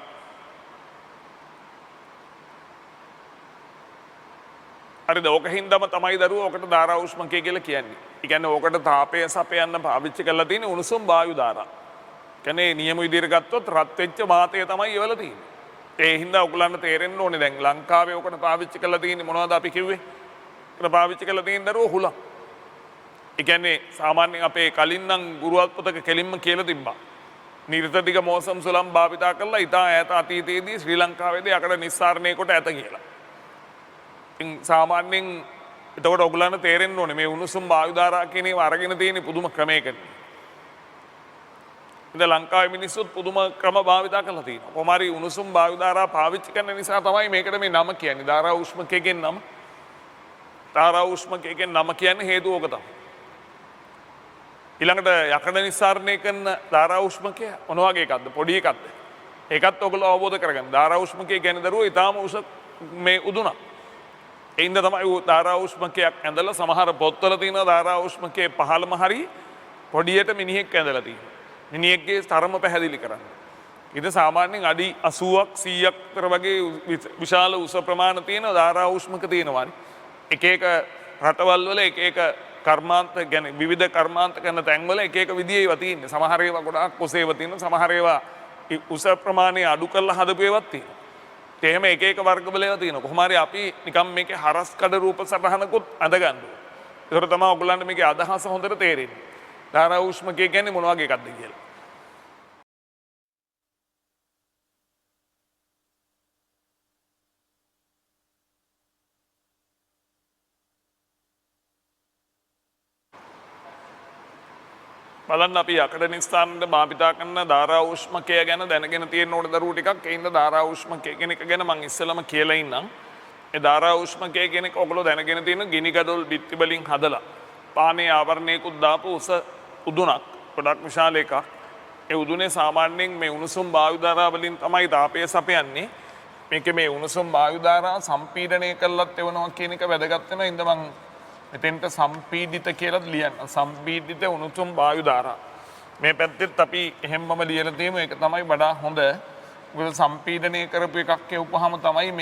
හරිද? ඕක හින්දාම තමයි දරුවෝ ඔකට ධාරා උෂ්මකය කියලා කියන්නේ. ඒ කියන්නේ ඕකට තාපය සපයන්න පාවිච්චි කරලා තියෙන උණුසුම් වායු ධාරා. කියන්නේ නියම විදිහට ගත්තොත් රත් වෙච්ච වාතය තමයි ඉවල තියෙන්නේ. ඒ හින්දා ඔයගලන්ට තේරෙන්න ඕනේ දැන් ලංකාවේ ඔකට පාවිච්චි කරලා තියෙන්නේ මොනවද අපි කිව්වේ? ඒකට පාවිච්චි කරලා තියෙන දරුවෝ හුලං. ඒ කියන්නේ සාමාන්‍යයෙන් අපේ කලින් නම් ගුරුවත් පොතක කෙලින්ම කියලා තිබ්බා. නිර්තදික මෝසම් සුලම් භාවිතා කරලා ඉතා ඈත අතීතයේදී ශ්‍රී ලංකාවේදී අකඩ නිස්සාරණය කොට ඇත කියලා. සාමාන්‍යයෙන් එතකොට ඔයගලන්ට තේරෙන්න ඕනේ මේ උණුසුම් වායු ධාරා කියන ඒවා අරගෙන තියෙන පුදුම ක්‍රමයකට. ඉතින් ලංකාවේ මිනිස්සුත් පුදුම ක්‍රම භාවිතා කරලා තියෙනවා. කොහොමාරි උණුසුම් වායු ධාරා පාවිච්චි කරන නිසා තමයි මේකට මේ නම කියන්නේ. ධාරා උෂ්මකයෙන් නම. ධාරා උෂ්මකයෙන් නම කියන්නේ හේතුව ඕක තමයි. ඊළඟට යකඩ නිස්සාරණය කරන ධාරා උෂ්මකය මොන වගේ එකක්ද? පොඩි එකක්ද? ඒකත් ඔයගොල්ලෝ අවබෝධ කරගන්න. ධාරා උෂ්මකය කියන්නේ දරුවෝ ඊටාම උස මේ උදුනක්. ඒ හින්දා තමයි ධාරා උෂ්මකයක් ඇඳලා සමහර පොත්වල තියෙන ධාරා උෂ්මකයේ පහළම හරි පොඩියට මිනිහෙක් ඇඳලා තියෙනවා. මිනිහෙක්ගේ තරම පැහැදිලි කරන්න. ඉතින් සාමාන්‍යයෙන් අඩි 80ක් 100ක් තර වගේ විශාල උස ප්‍රමාණ තියෙන ධාරා උෂ්මක තියෙනවානේ. එක එක රටවල් වල එක එක කර්මාන්ත ගැන විවිධ කර්මාන්ත කරන තැන්වල එක එක විදිහේ ඒවා තියෙන්නේ. සමහර ඒවා ගොඩාක් කොසේව තියෙනවා. සමහර ඒවා උස ප්‍රමාණය අඩු කරලා හදපු ඒවාත් තියෙනවා. එහෙම එක එක වර්ගවල ඒවා තියෙනවා. කොහොම හරි අපි නිකම් මේකේ හරස් කඩ රූප සටහනකුත් අඳ ගන්න ඕනේ. ඒතර තමයි ඔයගොල්ලන්ට මේකේ අදහස හොඳට තේරෙන්නේ. ධාරා උෂ්මකය කියන්නේ මොන වගේ එකක්ද කියලා. බලන්න අපි යකඩ නිස්සාරණයට භාවිතා කරන ධාරා උෂ්මකය ගැන දැනගෙන තියෙන්න ඕන දරුවෝ ටිකක්. ඒ හින්දා ධාරා උෂ්මකය කියන එක ගැන මම ඉස්සෙල්ලම කියලා ඉන්නම්. ඒ ධාරා උෂ්මකය කියන එක ඔයගොල්ලෝ දැනගෙන තියෙන ගිනි ගඩොල් බිත්ති වලින් හදලා පානේ ආවරණයකුත් දාපු උස උදුනක් ගොඩක් විශාල එකක්. ඒ උදුනේ සාමාන්‍යයෙන් මේ උණුසුම් වායු ධාරා වලින් තමයි තාපය සපයන්නේ. මේකේ මේ උණුසුම් වායු ධාරා සම්පීඩනය කළත් එවනවා කියන එක වැදගත් වෙනවා. ඉතින් මම මෙතෙන්ට සම්පීඩිත කියලා ලියන්න. සම්පීඩිත උණුසුම් වායු ධාරා. මේ පැත්තෙත් අපි එහෙම්මම ලියලා තියෙමු. ඒක තමයි වඩා හොඳ. මොකද සම්පීඩනය කරපු එකක් කියවපුවාම තමයි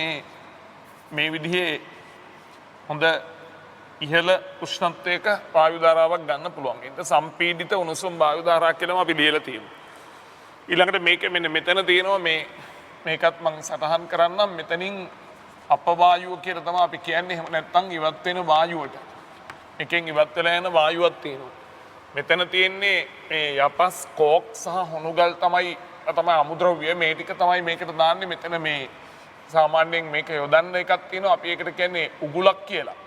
මේ විදිහේ හොඳ ඉහළ උෂ්ණත්වයක වායු ධාරාවක් ගන්න පුළුවන්. ඒක සම්පීඩිත උණුසුම් වායු ධාරා කියලා අපි ලියලා තියෙනවා. ඊළඟට මේක මෙන්න මෙතන තියෙනවා මේකත් මම සටහන් කරන්නම්. මෙතනින් අපවායුව කියලා තමයි අපි කියන්නේ. එහෙම නැත්නම් ඉවත් වෙන වායුවට. එකෙන් ඉවත් වෙලා යන වායුවක් තියෙනවා. මෙතන තියෙන්නේ මේ යපස් කෝක් සහ හුණුගල් තමයි අමුද්‍රව්‍ය. මේ ටික තමයි මේකට දාන්නේ. මෙතන මේ සාමාන්‍යයෙන් මේක යොදන්න එකක් තියෙනවා. අපි ඒකට කියන්නේ උගුලක් කියලා.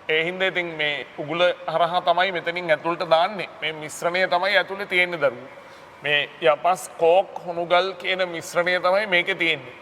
ඒ හින්දා ඉතින් මේ උගුල හරහා තමයි මෙතනින් ඇතුළට දාන්නේ. මේ මිශ්‍රණය තමයි ඇතුළේ තියෙන්නේ දරුවෝ. මේ යපස් කෝක් හුණුගල් කියන මිශ්‍රණය තමයි මේකේ තියෙන්නේ.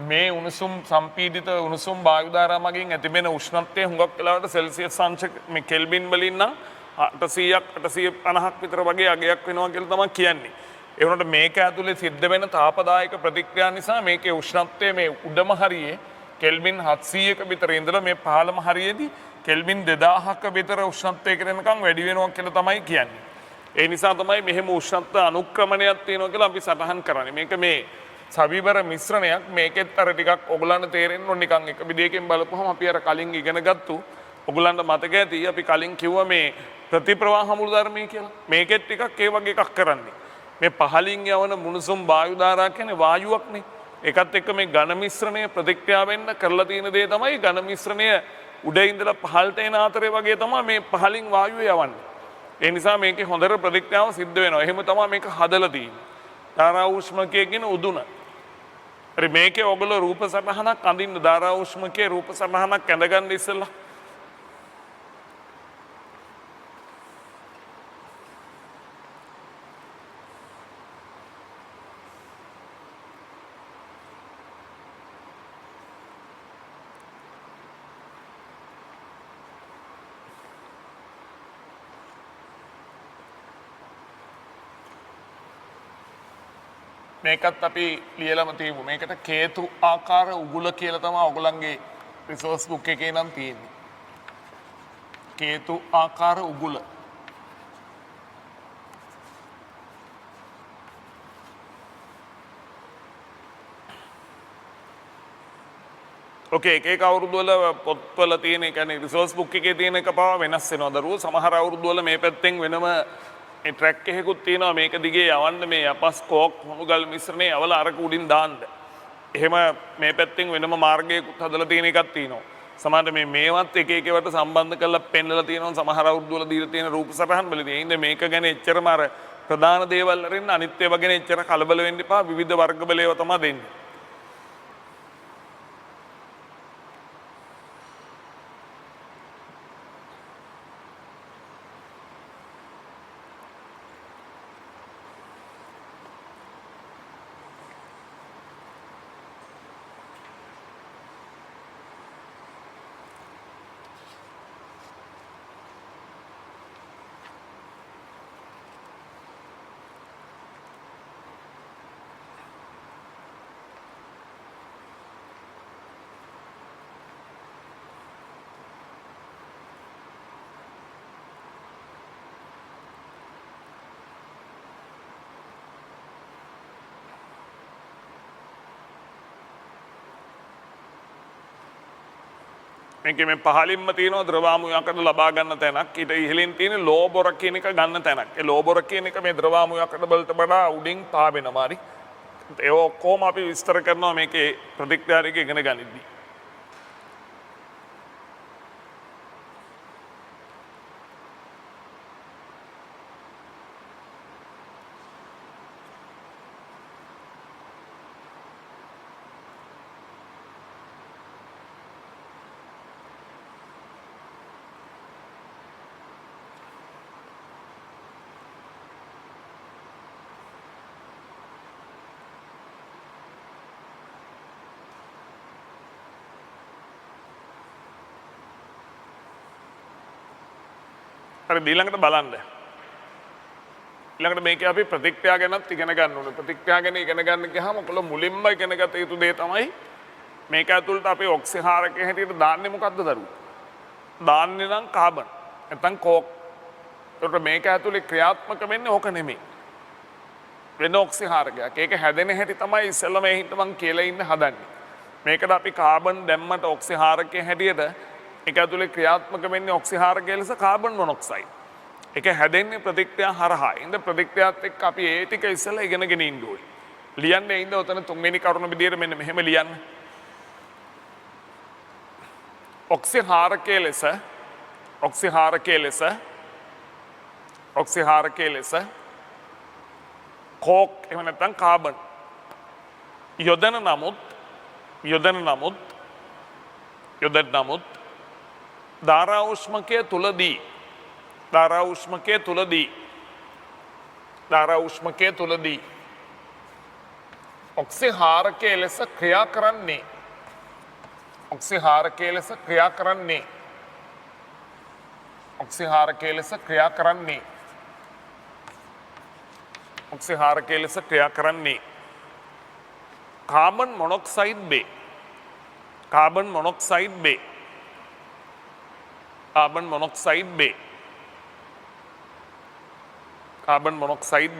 මේ උණුසුම් සම්පීඩිත උණුසුම් වායු ධාරා මගින් ඇතිවෙන උෂ්ණත්වය හුඟක් වෙලාවට සෙල්සියස් අංශ මේ කෙල්වින් වලින් නම් 800ක් 850ක් විතර වගේ අගයක් වෙනවා කියලා තමයි කියන්නේ. ඒ වුණාට මේක ඇතුලේ සිද්ධ වෙන තාපදායක ප්‍රතික්‍රියා නිසා මේකේ උෂ්ණත්වය මේ උඩම හරියේ කෙල්වින් 700ක විතර ඉඳලා මේ පහළම හරියේදී කෙල්වින් 2000ක විතර උෂ්ණත්වයකට එනකම් වැඩි වෙනවා කියලා තමයි කියන්නේ. ඒ නිසා තමයි මෙහෙම උෂ්ණත්ව අනුක්‍රමණයක් තියෙනවා කියලා අපි සටහන් කරන්නේ. මේක මේ සවිවර මිශ්‍රණයක්. මේකෙත් අර ටිකක් ඔයගලන්ට තේරෙන්න ඕන නිකන් එක විදියකින් බලපුවම අපි අර කලින් ඉගෙන ගත්තු ඔයගලන්ට මතක ඇති අපි කලින් කිව්වා මේ ප්‍රතිප්‍රවාහ මුළු ධර්මයේ කියලා. මේකෙත් ටිකක් ඒ වගේ එකක් කරන්නේ. මේ පහලින් යවන මුණුසුම් වායු ධාරා කියන්නේ වායුවක්නේ. ඒකත් එක්ක මේ ඝන මිශ්‍රණය ප්‍රතික්‍රියා වෙන්න කරලා තියෙන දේ තමයි ඝන මිශ්‍රණය උඩ ඉඳලා පහළට එන ආතරේ වගේ තමයි මේ පහලින් වායුව යවන්නේ. ඒ නිසා මේකේ හොඳට ප්‍රතික්‍රියාව සිද්ධ වෙනවා. එහෙම තමයි මේක හදලා තියෙන්නේ. ධාරා උෂ්මකයේ කියන උදුන. හරි මේකේ ඔයගොල්ලෝ රූප සටහනක් අඳින්න ධාරා උෂ්මකයේ රූප සටහනක් ඇඳගන්න ඉස්සෙල්ලා. මේකත් අපි ලියලම තියමු. මේකට කේතු ආකාර උගුල කියලා තමයි ඔයගොල්ලන්ගේ රිසෝස් බුක් එකේ නම් තියෙන්නේ. කේතු ආකාර උගුල. ඕකේ එක අවුරුදු වල පොත්වල තියෙන ඒ කියන්නේ රිසෝස් බුක් එකේ තියෙන එක පාව වෙනස් වෙනවා දරුවෝ. සමහර අවුරුදු වල මේ පැත්තෙන් වෙනම මේ ට්‍රැක් එකකුත් තියෙනවා මේක දිගේ යවන්න මේ යපස් කෝක් හුණුගල් මිශ්‍රණය අවල අරක උඩින් දාන්න. එහෙම මේ පැත්තෙන් වෙනම මාර්ගයකුත් හදලා තියෙන එකක් තියෙනවා. සමහරට මේවත් එක එකවට සම්බන්ධ කරලා පෙන්නලා තියෙනවා සමහර අවුරුදු වල දීලා තියෙන රූප සටහන් වලදී. ඒ ඉන්නේ මේක ගැන එච්චරම අර ප්‍රධාන දේවල් වලින් අනිත් ඒවා ගැන එච්චර කලබල වෙන්න එපා. විවිධ වර්ග බලේව තමයි දෙන්නේ. මේකේ මේ පහලින්ම තියෙනවා ද්‍රවාමුයකට ලබා ගන්න තැනක්. ඊට ඉහළින් තියෙන ලෝ බොර කියන එක ගන්න තැනක්. ඒ ලෝ බොර කියන එක මේ ද්‍රවාමුයකට වලට වඩා උඩින් පාවෙනවා හරි. ඒ ඔක්කොම අපි විස්තර කරනවා මේකේ ප්‍රතික්‍රියා ටික ඉගෙන ගනිද්දී. හරි ඊළඟට බලන්න. ඊළඟට මේක අපි ප්‍රතික්‍රියා ගැනත් ඉගෙන ගන්න ඕනේ. ප්‍රතික්‍රියා ගැන ඉගෙන ගන්න ගියාම ඔයගොල්ලෝ මුලින්ම ඉගෙන ගත යුතු දේ තමයි මේක ඇතුළට අපි ඔක්සිහාරකයේ හැටියට දාන්නේ මොකද්ද දරුවෝ? දාන්නේ නම් කාබන්. නැත්නම් කෝක්. ඒකට මේක ඇතුලේ ක්‍රියාත්මක වෙන්නේ ඕක නෙමෙයි. වෙන ඔක්සිහාරකයක්. ඒක හැදෙන හැටි තමයි ඉස්සෙල්ලා මේ හිට මං කියලා ඉන්න හදන්නේ. මේකට අපි කාබන් දැම්මට ඔක්සිහාරකයේ හැටියට ඒක ඇතුලේ ක්‍රියාත්මක වෙන්නේ ඔක්සිහාරකයේ ලෙස කාබන් මොනොක්සයිඩ්. ඒක හැදෙන්නේ ප්‍රතික්‍රියා හරහා. ඉතින් ප්‍රතික්‍රියාවත් එක්ක අපි ඒ ටික ඉස්සෙල්ලා ඉගෙනගෙන ඉන්න ඕනේ. ලියන්නේ ඉන්න ඔතන තුන්වෙනි කරුණ විදියට මෙන්න මෙහෙම ලියන්න. ඔක්සිහාරකයේ ලෙස කෝක් එහෙම නැත්නම් කාබන් යොදන නමුත් ධාරා උෂ්මකයේ තුලදී ඔක්සිහාරකයේ ලෙස ක්‍රියා කරන්නේ කාබන් මොනොක්සයිඩ්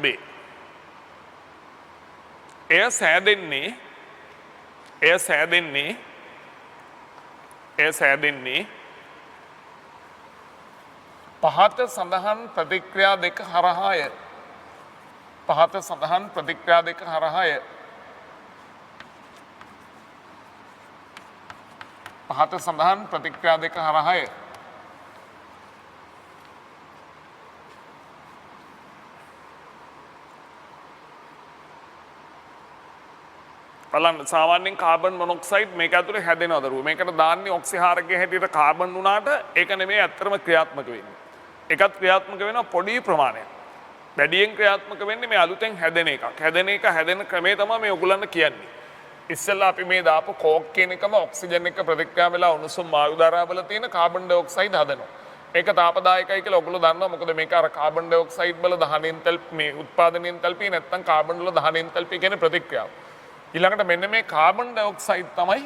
බේ එය සෑදෙන්නේ පහත සඳහන් ප්‍රතික්‍රියා දෙක හරහාය. බලන්න සාමාන්‍යයෙන් කාබන් මොනොක්සයිඩ් මේක ඇතුලේ හැදෙනවද රුව මේකට දාන්නේ ඔක්සිහාරකයේ හැටියට කාබන් වුණාට ඒක නෙමෙයි ඇත්තටම ක්‍රියාත්මක වෙන්නේ. ඒකත් ක්‍රියාත්මක වෙනවා පොඩි ප්‍රමාණයක්. වැඩියෙන් ක්‍රියාත්මක වෙන්නේ මේ අලුතෙන් හැදෙන එකක්. හැදෙන ක්‍රමය තමයි මේ ඔයගොල්ලන්ට කියන්නේ. ඉස්සෙල්ලා අපි මේ දාපු කෝක් කියන එකම ඔක්සිජන් එක්ක ප්‍රතික්‍රියා වෙලා උණුසුම් වායු ධාරාවල තියෙන කාබන් ඩයොක්සයිඩ් හදනවා. ඒක තාපදායකයි කියලා ඔයගොල්ලෝ දන්නවා. මොකද මේක අර කාබන් ඩයොක්සයිඩ් වල දහන එන්තල්පි මේ උත්පාදන එන්තල්පි නැත්නම් කාබන් වල දහන එන්තල්පි කියන ප්‍රතික්‍රියාව. ඊළඟට මෙන්න මේ කාබන් ඩයොක්සයිඩ් තමයි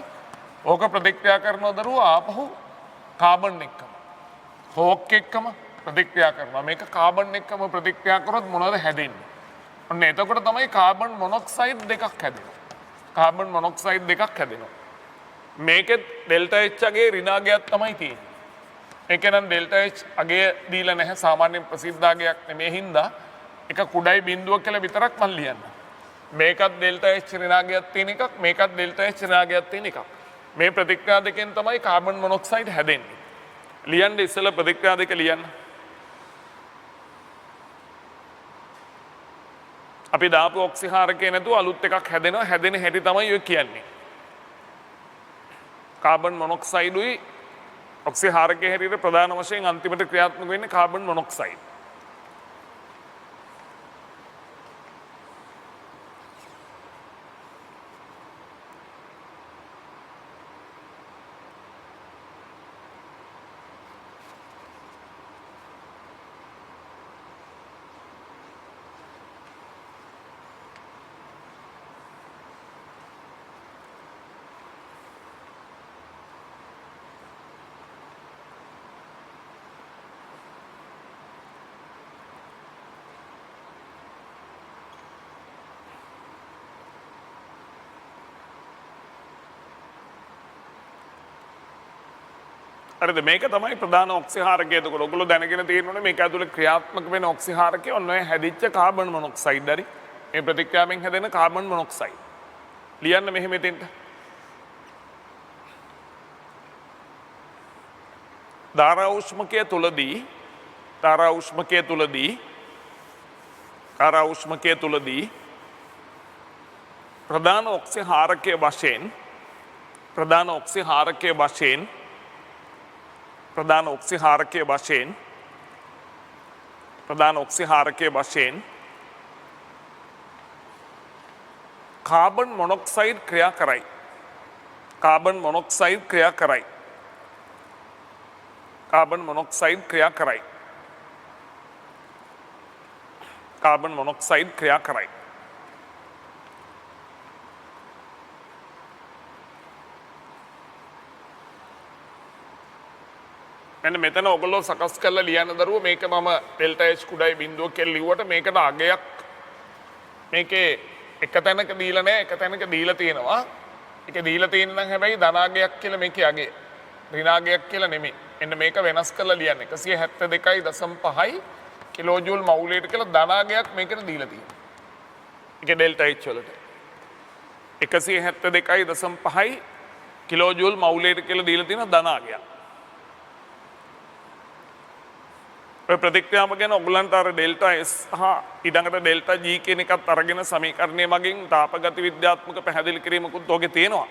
ඕක ප්‍රතික්‍රියා කරන දරුවෝ ආපහු කාබන් එක්කම කෝක් එක්කම ප්‍රතික්‍රියා කරනවා. මේක කාබන් එක්කම ප්‍රතික්‍රියා කරොත් මොනවද හැදෙන්නේ? ඔන්න එතකොට තමයි කාබන් මොනොක්සයිඩ් දෙකක් හැදෙනවා. මේකෙත් ඩෙල්ටා H අගේ ඍණාගයක් තමයි තියෙන්නේ. ඒක නම් ඩෙල්ටා H අගය දීලා නැහැ සාමාන්‍යයෙන් ප්‍රසිද්ධාගයක් නෙමෙයි හින්දා එක කුඩයි බිඳුව කියලා විතරක් මම ලියන්නම්. මේකත් ඩෙල්ටා H ඍණාගයක් තියෙන එකක් මේකත් ඩෙල්ටා H ඍණාගයක් තියෙන එකක්. මේ ප්‍රතික්‍රියා දෙකෙන් තමයි කාබන් මොනොක්සයිඩ් හැදෙන්නේ. ලියන්න ඉස්සෙල්ලා ප්‍රතික්‍රියා දෙක ලියන්න. අපි දාපු ඔක්සිහාරකේ නැතුව අලුත් එකක් හැදෙනවා. හැදෙන හැටි තමයි ඔය කියන්නේ. කාබන් මොනොක්සයිඩුයි ඔක්සිහාරකයේ හැටියට ප්‍රධාන වශයෙන් අන්තිමට ක්‍රියාත්මක වෙන්නේ කාබන් මොනොක්සයිඩ්. හරිද මේක තමයි ප්‍රධාන ඔක්සිහාරකය. එතකොට ඔයගොල්ලෝ දැනගෙන තියෙනවනේ මේක ඇතුලේ ක්‍රියාත්මක වෙන ඔක්සිහාරකය ඔන්න ඔය හැදිච්ච කාබන් මොනොක්සයිඩ් හරි මේ ප්‍රතික්‍රියාවෙන් හැදෙන කාබන් මොනොක්සයිඩ්. ලියන්න මෙහෙම මෙතෙන්ට. ධාරා උෂ්මකයේ තුලදී ප්‍රධාන ඔක්සිහාරකයේ වශයෙන් කාබන් මොනොක්සයිඩ් ක්‍රියා කරයි. කාබන් මොනොක්සයිඩ් ක්‍රියා කරයි. මෙන්න මෙතන ඔයගොල්ලෝ සකස් කරලා ලියන්න දරුවෝ මේක මම ඩෙල්ටා H කුඩයි බිඳුව කියලා ලිව්වට මේකට අගයක් මේකේ එක තැනක දීලා නැහැ එක තැනක දීලා තියෙනවා. ඒක දීලා තියෙන නම් හැබැයි ධනාගයක් කියලා මේකේ අගේ ඍණාගයක් කියලා නෙමෙයි. එන්න මේක වෙනස් කරලා ලියන්න 172.5 කිලෝජූල් මවුලයට කියලා ධනාගයක් මේකට දීලා තියෙනවා. ඒක ඩෙල්ටා H වලට 172.5 කිලෝජූල් මවුලයට කියලා දීලා තියෙන ධනාගයක්. ඔය ප්‍රතික්‍රියාව ගැන ඔයගලන්ට අර ඩෙල්ටා S හා ඊළඟට ඩෙල්ටා G කියන එකත් අරගෙන සමීකරණය මගින් තාපගති විද්‍යාත්මක පැහැදිලි කිරීමකුත් ඔගේ තියෙනවා.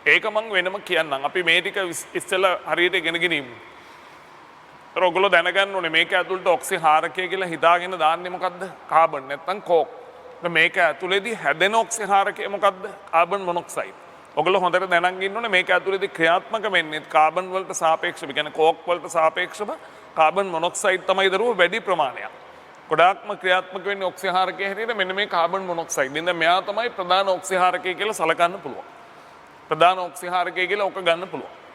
ඒක මම වෙනම කියන්නම්. අපි මේ ටික ඉස්සෙල්ලා හරියට ඉගෙන ගනිමු. ඒතර ඔයගොල්ලෝ දැනගන්න ඕනේ මේක ඇතුළට ඔක්සිහාරකය කියලා හිතාගෙන දාන්නේ මොකද්ද? කාබන් නැත්නම් කෝක්. මේක ඇතුළේදී හැදෙන ඔක්සිහාරකය මොකද්ද? Carbon monoxide. ඔයගොල්ලෝ හොඳට දැනන් ඉන්න ඕනේ මේක ඇතුළේදී ක්‍රියාත්මක වෙන්නේ කාබන් වලට සාපේක්ෂව, කියන්නේ කෝක් වලට සාපේක්ෂව කාබන් මොනොක්සයිඩ් තමයි දරුවෝ වැඩි ප්‍රමාණයක්. ගොඩාක්ම ක්‍රියාත්මක වෙන්නේ ඔක්සිහාරකයේ හැටියට මෙන්න මේ කාබන් මොනොක්සයිඩ්. ඉතින් මෙයා තමයි ප්‍රධාන ඔක්සිහාරකය කියලා සලකන්න පුළුවන්. ප්‍රධාන ඔක්සිහාරකය කියලා ඔක ගන්න පුළුවන්.